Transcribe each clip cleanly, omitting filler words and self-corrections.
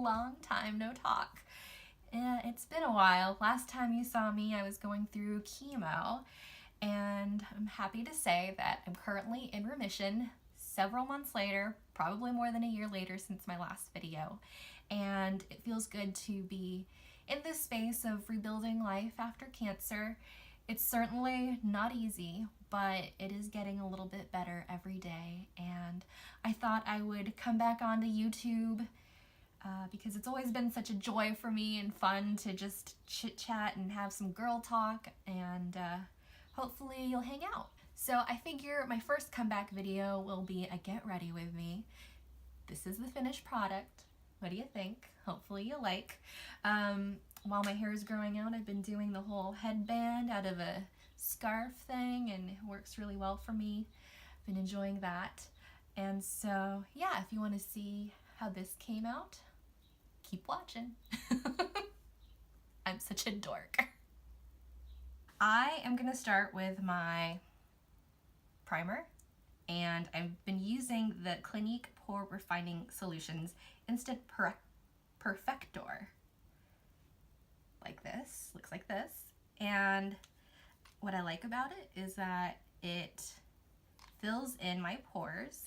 long time no talk. It's been a while. Last time you saw me, I was going through chemo, and I'm happy to say that I'm currently in remission several months later, probably more than a year later since my last video. And it feels good to be in this space of rebuilding life after cancer. It's certainly not easy, but it is getting a little bit better every day. And I thought I would come back onto YouTube because it's always been such a joy for me and fun to just chit chat and have some girl talk, and hopefully you'll hang out. So I figure my first comeback video will be a get ready with me. This is the finished product. What do you think? Hopefully you like. While my hair is growing out, I've been doing the whole headband out of a scarf thing, and it works really well for me. I've been enjoying that. And so, yeah, if you want to see how this came out, keep watching. I'm such a dork. I am going to start with my primer, and I've been using the Clinique Pore Refining Solutions Instant Perfector. Like this, looks like this. And what I like about it is that it fills in my pores.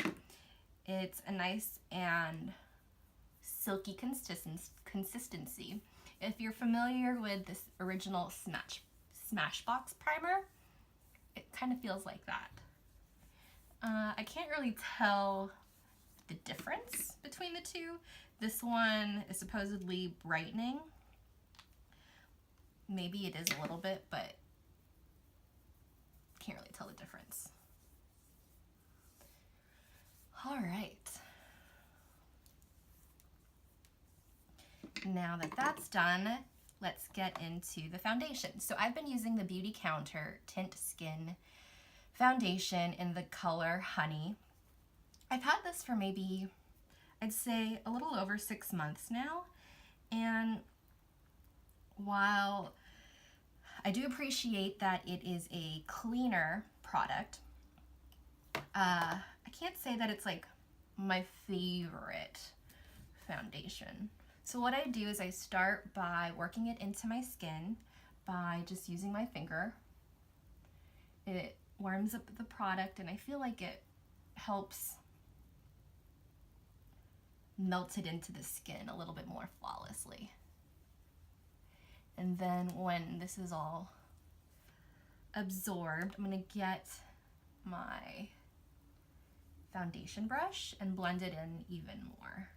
It's a nice and silky consistency. If you're familiar with this original Smashbox primer, it kind of feels like that. I can't really tell the difference between the two. This one is supposedly brightening. Maybe it is a little bit, but can't really tell the difference. All right. Now that that's done, let's get into the foundation. So I've been using the Beauty Counter Tint Skin foundation in the color Honey. I've had this for maybe, I'd say, a little over 6 months now. And while I do appreciate that it is a cleaner product, I can't say that it's like my favorite foundation. So what I do is I start by working it into my skin by just using my finger. It warms up the product, and I feel like it helps melt it into the skin a little bit more flawlessly. And then when this is all absorbed, I'm going to get my foundation brush and blend it in even more.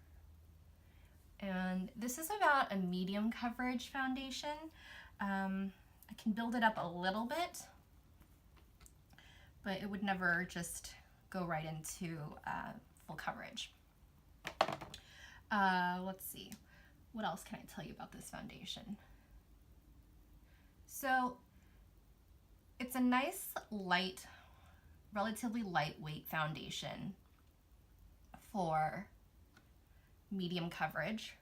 And this is about a medium coverage foundation. I can build it up a little bit, but it would never just go right into full coverage. Let's see, what else can I tell you about this foundation? So it's a nice, light, relatively lightweight foundation for medium coverage.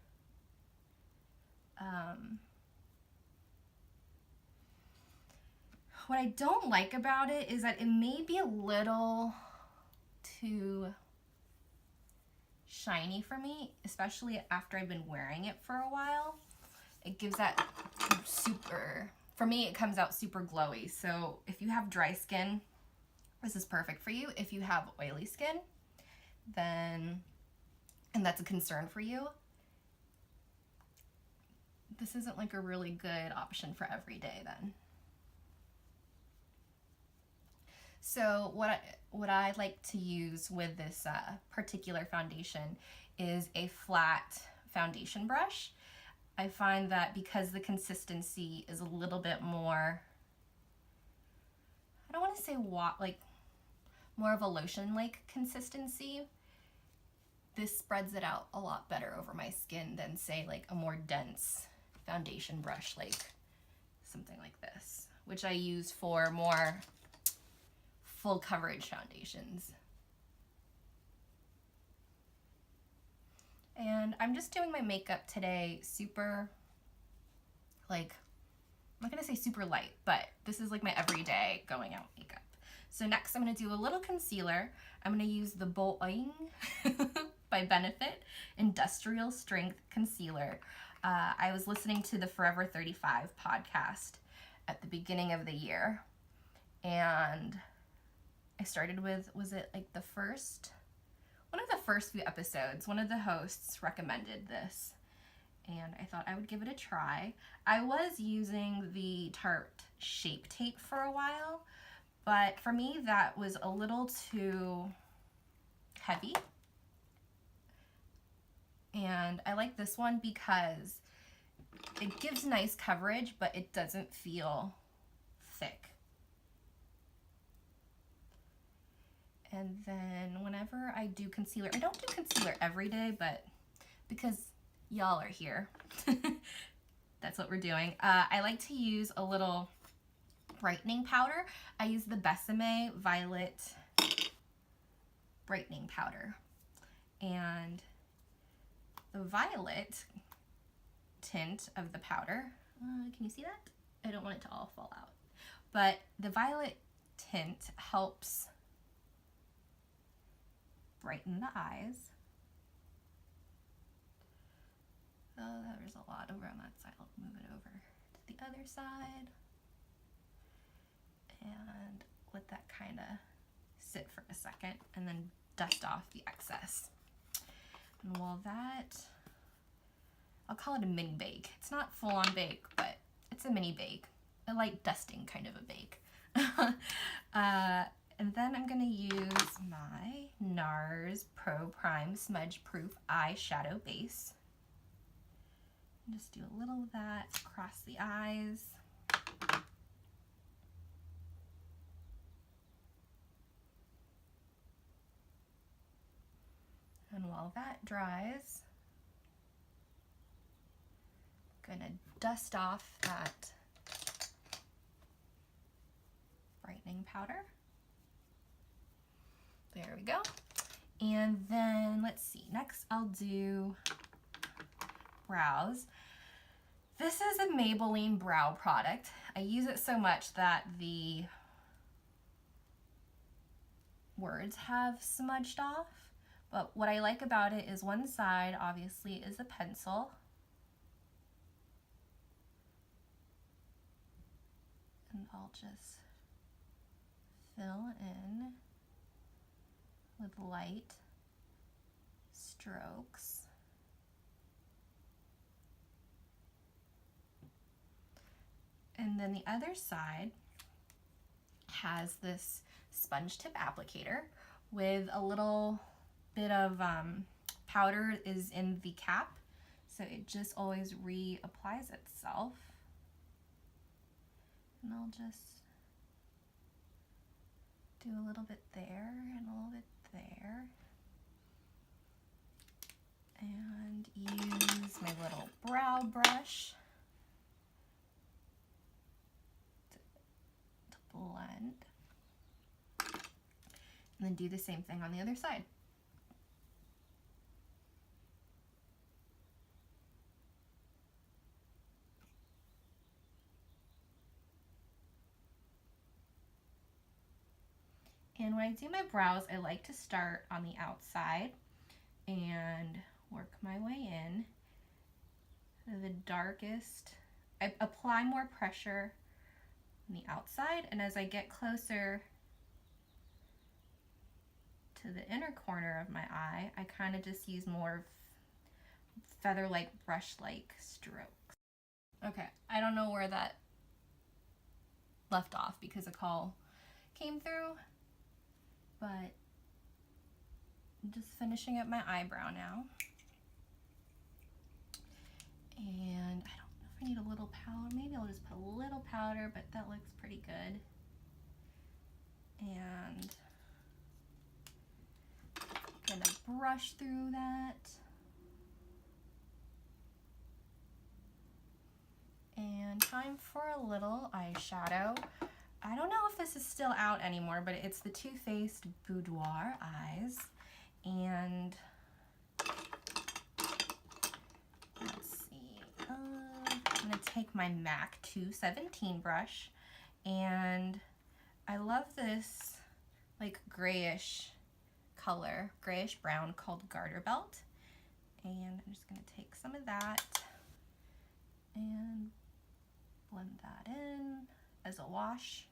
What I don't like about it is that it may be a little too shiny for me, especially after I've been wearing it for a while. It gives that super, for me it comes out super glowy. So if you have dry skin, this is perfect for you. If you have oily skin, then, and that's a concern for you, this isn't like a really good option for every day then. So what I like to use with this particular foundation is a flat foundation brush. I find that because the consistency is a little bit more, I don't want to say like more of a lotion-like consistency, this spreads it out a lot better over my skin than, say, like a more dense foundation brush, like something like this, which I use for more full coverage foundations. And I'm just doing my makeup today super, like, I'm not gonna say super light, but this is like my everyday going out makeup. So next I'm gonna do a little concealer. I'm gonna use the Boing by Benefit Industrial Strength Concealer. I was listening to the Forever 35 podcast at the beginning of the year, and I started with, was it like one of the first few episodes, one of the hosts recommended this, and I thought I would give it a try. I was using the Tarte Shape Tape for a while, but for me that was a little too heavy. And I like this one because it gives nice coverage, but it doesn't feel thick. And then whenever I do concealer, I don't do concealer every day, but because y'all are here, that's what we're doing. I like to use a little brightening powder. I use the Besame Violet brightening powder. And the violet tint of the powder, can you see that? I don't want it to all fall out. But the violet tint helps brighten the eyes. Oh, there's a lot over on that side. I'll move it over to the other side and let that kind of sit for a second and then dust off the excess. And while that, I'll call it a mini bake. It's not full on bake, but it's a mini bake. A light dusting kind of a bake. And then I'm gonna use my NARS Pro Prime Smudge Proof Eyeshadow Base. And just do a little of that across the eyes. And while that dries, I'm gonna dust off that brightening powder. There we go. And then let's see, next I'll do brows. This is a Maybelline brow product. I use it so much that the words have smudged off. But what I like about it is one side obviously is a pencil. And I'll just fill in with light strokes. And then the other side has this sponge tip applicator with a little bit of powder is in the cap, so it just always reapplies itself. And I'll just do a little bit there and a little bit there. And use my little brow brush to blend. And then do the same thing on the other side. And when I do my brows, I like to start on the outside and work my way in. The darkest, I apply more pressure on the outside, and as I get closer to the inner corner of my eye, I kind of just use more feather-like, brush-like strokes. Okay, I don't know where that left off because a call came through, but I'm just finishing up my eyebrow now. And I don't know if I need a little powder. Maybe I'll just put a little powder, but that looks pretty good. And I'm gonna brush through that. And time for a little eyeshadow. I don't know if this is still out anymore, but it's the Too Faced Boudoir Eyes. And let's see, I'm gonna take my MAC 217 brush, and I love this like grayish color, grayish brown, called Garter Belt. And I'm just going to take some of that and blend that in as a wash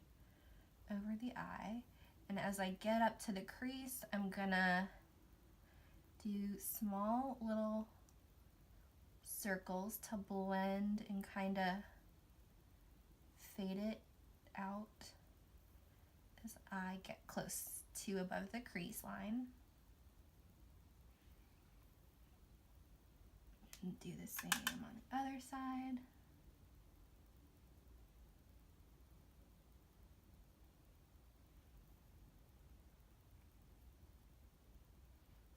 over the eye. And as I get up to the crease, I'm gonna do small little circles to blend and kind of fade it out as I get close to above the crease line. And do the same on the other side.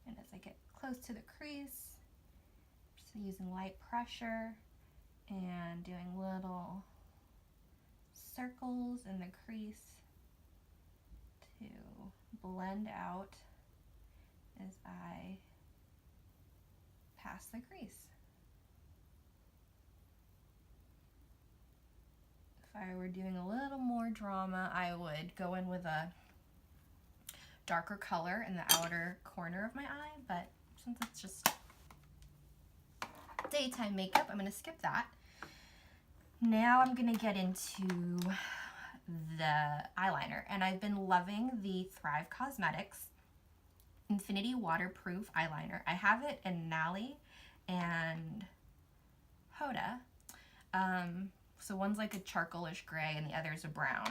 And as I get close to the crease, just using light pressure and doing little circles in the crease to blend out as I pass the crease. If I were doing a little more drama, I would go in with a darker color in the outer corner of my eye, but since it's just daytime makeup, I'm going to skip that. Now I'm going to get into the eyeliner, and I've been loving the Thrive Cosmetics Infinity Waterproof Eyeliner. I have it in Nally and Hoda. So one's like a charcoalish gray and the other is a brown.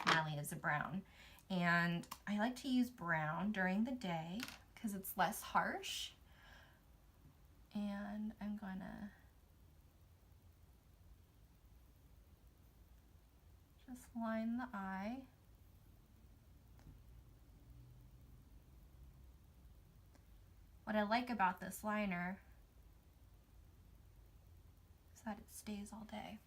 Nally is a brown. And I like to use brown during the day because it's less harsh. And I'm gonna just line the eye. What I like about this liner is that it stays all day.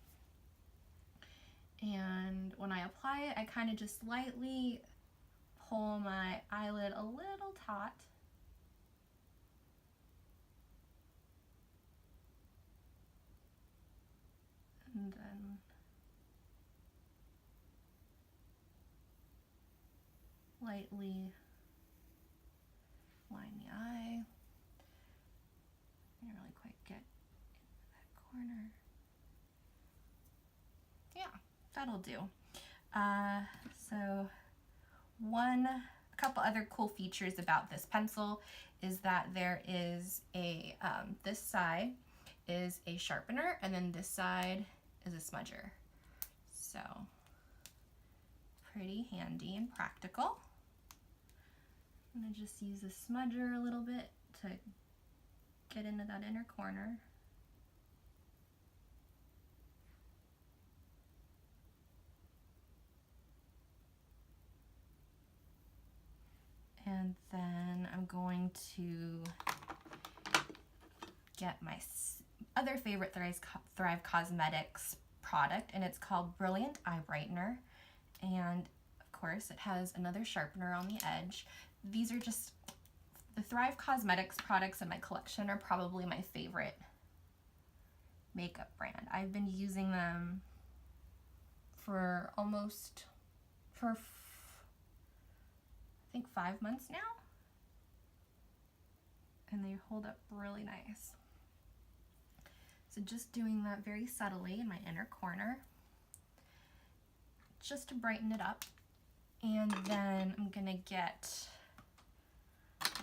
And when I apply it, I kind of just lightly pull my eyelid a little taut. And then lightly line the eye. I didn't really quite get into that corner. Yeah, that'll do. So a couple other cool features about this pencil is that there is a, this side is a sharpener and then this side is a smudger. So pretty handy and practical. I'm gonna just use the smudger a little bit to get into that inner corner. And then I'm going to get my other favorite Thrive Cosmetics product, and it's called Brilliant Eye Brightener. And of course it has another sharpener on the edge. These are just, the Thrive Cosmetics products in my collection are probably my favorite makeup brand. I've been using them for I think 5 months now, and they hold up really nice. So just doing that very subtly in my inner corner, just to brighten it up. And then I'm gonna get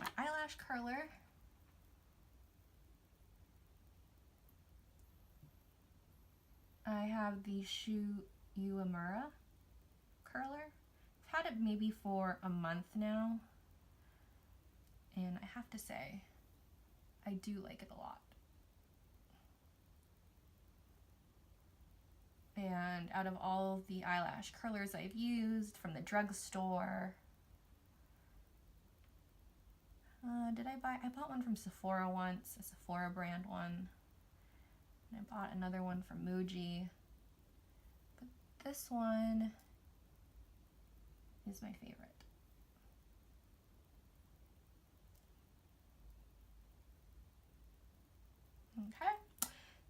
my eyelash curler. I have the Uemura curler. I've had it maybe for a month now, and I have to say, I do like it a lot. And out of all the eyelash curlers I've used from the drugstore, I bought one from Sephora once, a Sephora brand one, and I bought another one from Muji, but this one is my favorite. Okay,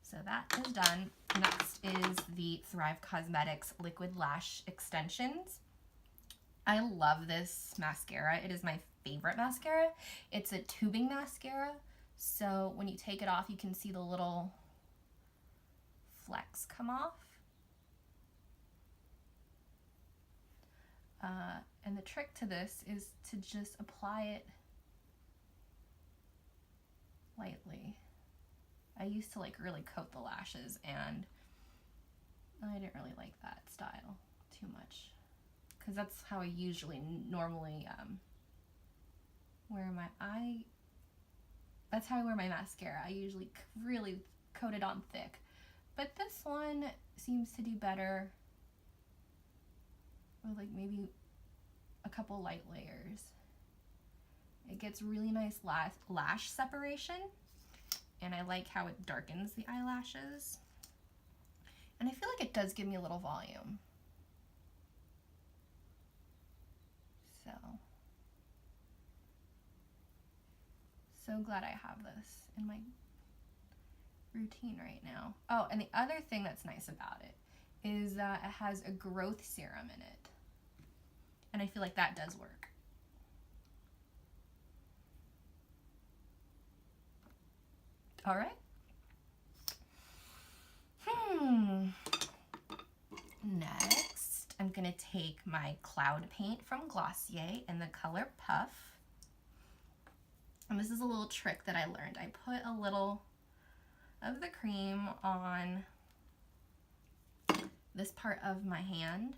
so that is done. Next is the Thrive Cosmetics Liquid Lash Extensions. I love this mascara. It is my favorite mascara. It's a tubing mascara, so when you take it off, you can see the little flecks come off. And the trick to this is to just apply it lightly. I used to like really coat the lashes, and I didn't really like that style too much, because that's how I usually normally wear my that's how I wear my mascara. I usually really coat it on thick, but this one seems to do better with like maybe a couple light layers. It gets really nice lash separation, and I like how it darkens the eyelashes. And I feel like it does give me a little volume. So glad I have this in my routine right now. Oh, and the other thing that's nice about it is that it has a growth serum in it. And I feel like that does work. All right. Next, I'm gonna take my cloud paint from Glossier in the color Puff. And this is a little trick that I learned. I put a little of the cream on this part of my hand,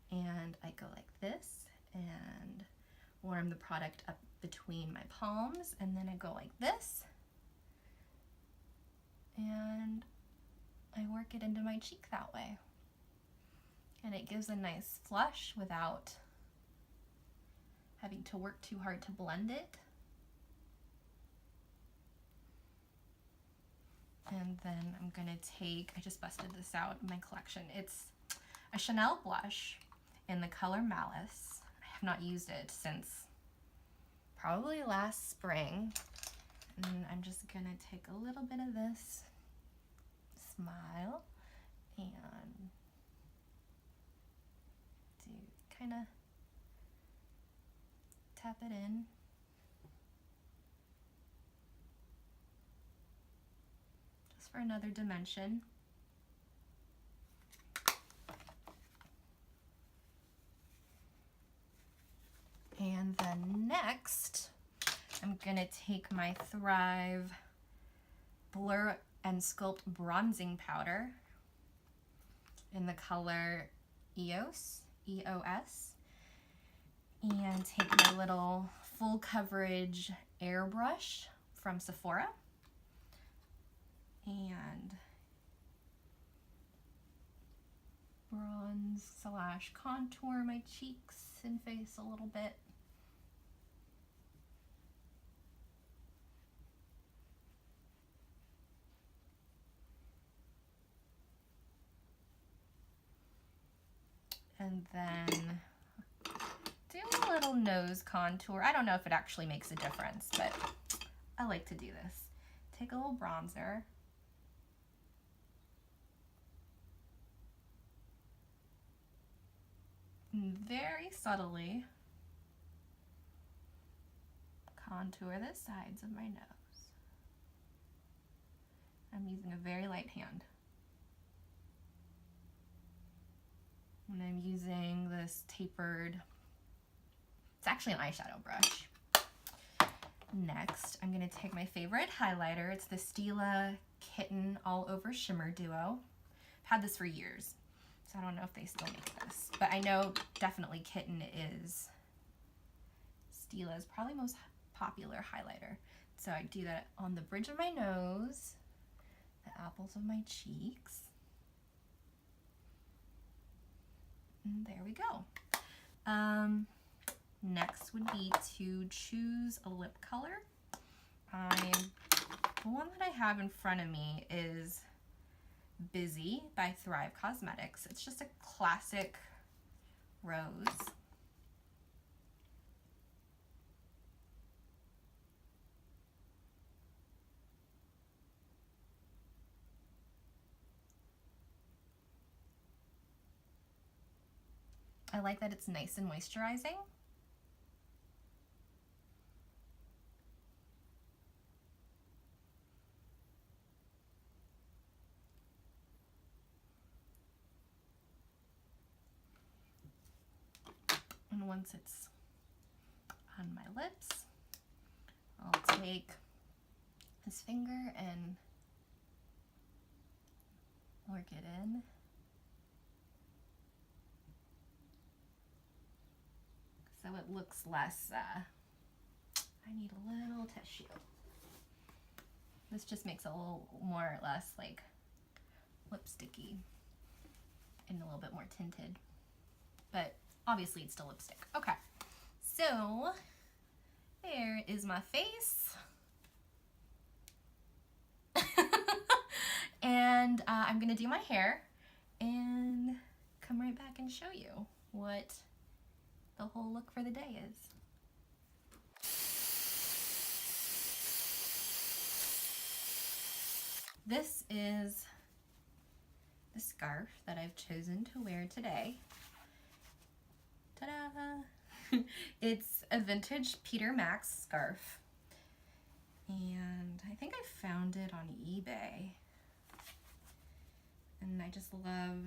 and I go like this and warm the product up between my palms, and then I go like this and I work it into my cheek that way. And it gives a nice flush without having to work too hard to blend it. And then I'm gonna take, I just busted this out in my collection. It's a Chanel blush in the color Malice. I have not used it since probably last spring. And I'm just gonna take a little bit of this, smile, and do kind of tap it in. Just for another dimension. And then next, I'm gonna take my Thrive Blur and Sculpt Bronzing Powder in the color EOS, E-O-S, and take my little full coverage airbrush from Sephora and bronze / contour my cheeks and face a little bit. And then do a little nose contour. I don't know if it actually makes a difference, but I like to do this. Take a little bronzer. And very subtly contour the sides of my nose. I'm using a very light hand. And I'm using this tapered, it's actually an eyeshadow brush. Next, I'm gonna take my favorite highlighter. It's the Stila Kitten All Over Shimmer Duo. I've had this for years, so I don't know if they still make this, but I know definitely Kitten is Stila's probably most popular highlighter. So I do that on the bridge of my nose, the apples of my cheeks. And there we go. Next would be to choose a lip color. The one that I have in front of me is Busy by Thrive Cosmetics. It's just a classic rose. I like that it's nice and moisturizing. And once it's on my lips, I'll take this finger and work it in. So it looks less, I need a little tissue. This just makes it a little more or less like lipsticky and a little bit more tinted. But obviously it's still lipstick. Okay, so there is my face. And I'm gonna do my hair and come right back and show you what the whole look for the day is. This is the scarf that I've chosen to wear today. Ta-da! It's a vintage Peter Max scarf, and I think I found it on eBay. And I just love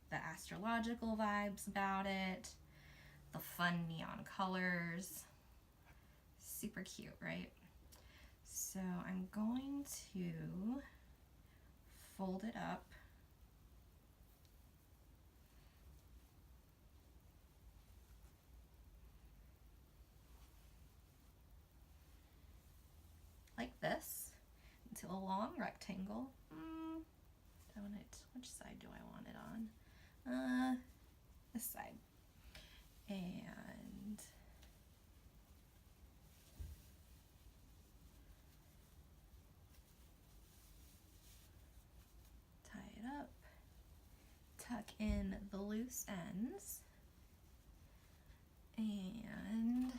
the astrological vibes about it, the fun neon colors. Super cute, right? So I'm going to fold it up. Like this, into a long rectangle. I want it, which side do I want it on? This side. And tie it up, tuck in the loose ends, and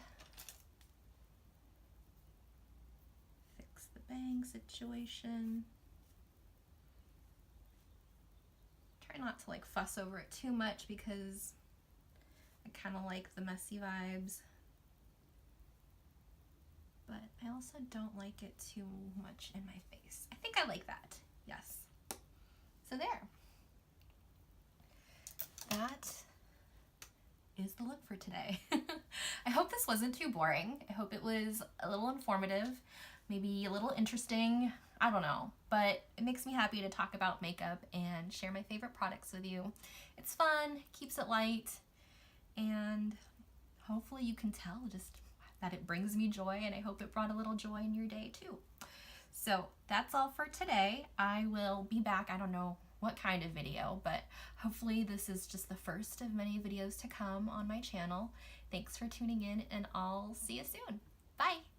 fix the bang situation. Try not to like fuss over it too much because I kind of like the messy vibes, but I also don't like it too much in my face. I think I like that, yes. So there. That is the look for today. I hope this wasn't too boring. I hope it was a little informative, maybe a little interesting. I don't know, but it makes me happy to talk about makeup and share my favorite products with you. It's fun, keeps it light, and hopefully you can tell just that it brings me joy, and I hope it brought a little joy in your day too. So that's all for today. I will be back, I don't know what kind of video, but hopefully this is just the first of many videos to come on my channel. Thanks for tuning in, and I'll see you soon. Bye!